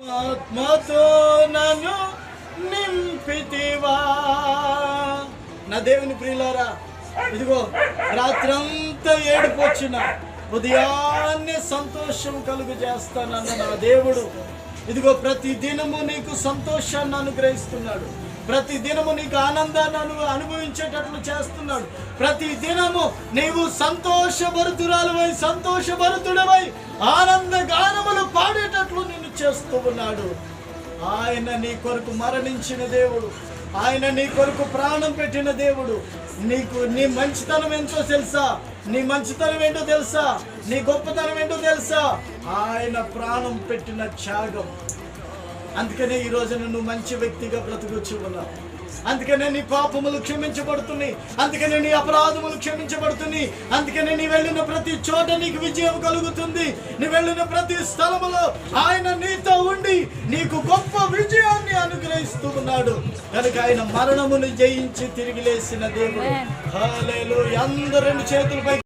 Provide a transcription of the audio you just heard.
ఆత్మతో నన్ను నింపితివా. నా దేవుని ప్రియులారా, ఇదిగో రాత్రంతా ఏడుపొచ్చిన ఉదయాన్నే సంతోషం కలుగు చేస్తానన్న నా దేవుడు ఇదిగో ప్రతి దినము నీకు సంతోషాన్ని అనుగ్రహిస్తున్నాడు. ప్రతి దినము నీకు ఆనందాన్ని అనుభవించేటట్లు చేస్తున్నాడు. ప్రతి దినము నీవు సంతోషభరితురాలువై సంతోషభరితుడవై ఆనంద గానములు పాడేటట్లు నిన్ను చేస్తూ ఉన్నాడు. ఆయన నీ కొరకు మరణించిన దేవుడు, ఆయన నీ కొరకు ప్రాణం పెట్టిన దేవుడు. నీకు నీ మంచితనం ఏంటో తెలుసా? నీ మంచితనం ఏంటో తెలుసా? నీ గొప్పతనం ఏంటో తెలుసా? ఆయన ప్రాణం పెట్టిన త్యాగం. అందుకనే ఈ రోజున నువ్వు మంచి వ్యక్తిగా బ్రతుకుచూ ఉన్నావు. అందుకనే నీ పాపములు క్షమించబడుతున్నాయి. అందుకనే నీ అపరాధములు క్షమించబడుతున్నాయి. అందుకనే నీ వెళ్ళిన ప్రతి చోట నీకు విజయం కలుగుతుంది. నీ వెళ్ళిన ప్రతి స్థలములో ఆయన నీతో ఉండి నీకు గొప్ప విజయాన్ని అనుగ్రహిస్తూ ఉన్నాడు. కనుక ఆయన మరణమును జయించి తిరిగి లేసిన దేవుడు. హల్లెలూయా. అందరూ చేతులపై